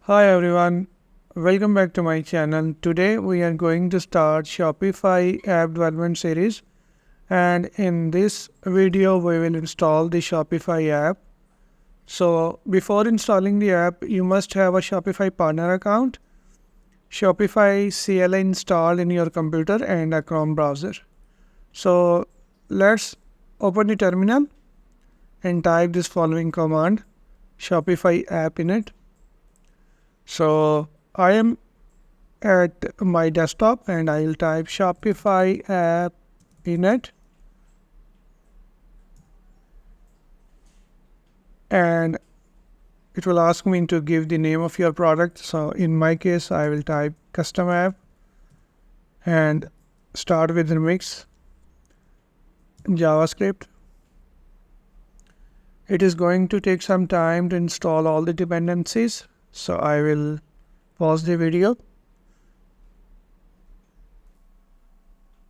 Hi everyone, welcome back to my channel. Today we are going to start Shopify app development series, and in this video we will install the Shopify app. So before installing the app, you must have a Shopify Partner account, Shopify CLI installed in your computer and a Chrome browser. So let's open the terminal and type this following command: Shopify app init. So I am at my desktop and I will type Shopify app init, and it will ask me to give the name of your product. So in my case, I will type custom app and start with remix JavaScript. It is going to take some time to install all the dependencies, so I will pause the video.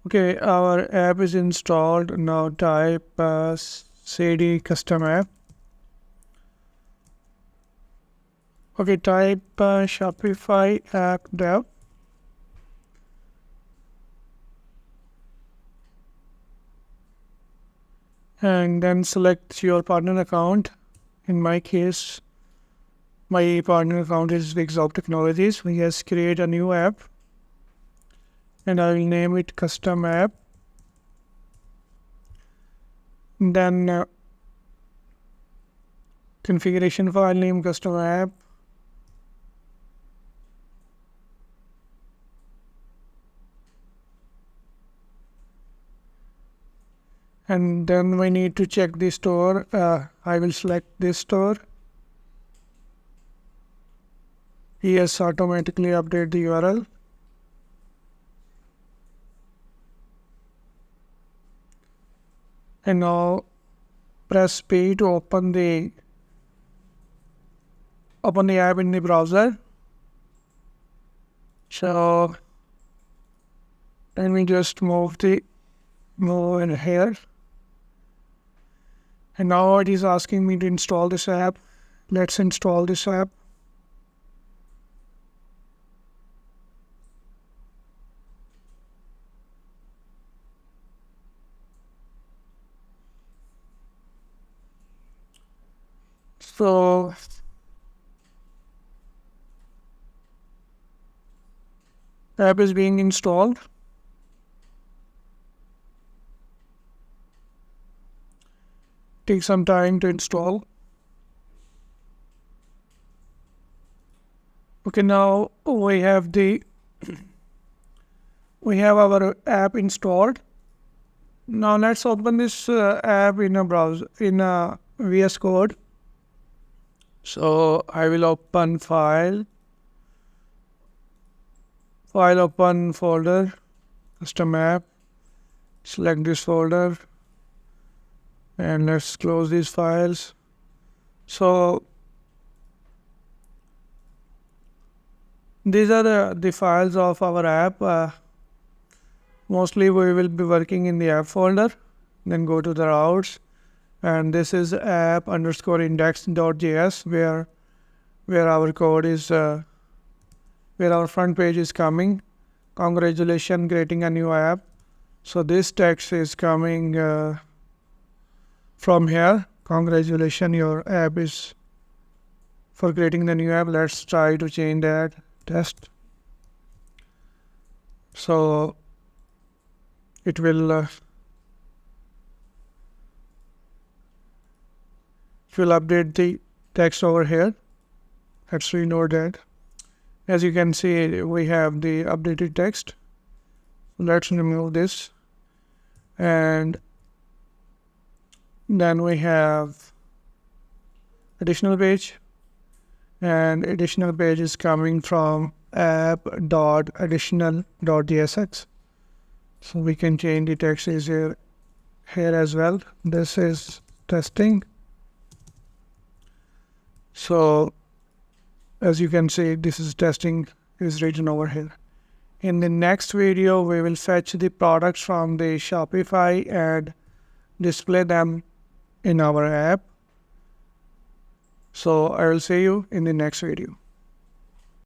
Okay, our app is installed. Now type cd custom app. Okay, type Shopify app dev. And then select your partner account. In my case, my partner account is Wixop Technologies. We just create a new app and I will name it custom app. Then configuration file name custom app. And then we need to check the store. I will select this store. Yes, automatically update the URL. And now press P to open the app in the browser. So let me just move in here. And now it is asking me to install this app. Let's install this app. So the app is being installed. Take some time to install. Okay, now we have our app installed. Now let's open this app in a browser, in a VS Code. So I will open file open folder, custom app, select this folder, and let's close these files. So these are the files of our app. Mostly we will be working in the app folder. Then go to the routes, and this is app underscore index.js where our code is where our front page is coming. Congratulations, creating a new app. So this text is coming from here. Congratulations, your app is for creating the new app. Let's try to change that test. So it will update the text over here. Let's reload that. As you can see, we have the updated text. Let's remove this. And then we have additional page. And additional page is coming from app.additional.jsx. So we can change the text is here as well. This is testing. So as you can see, this is testing is written over here. In the next video, we will fetch the products from the Shopify and display them in our app. So I will see you in the next video.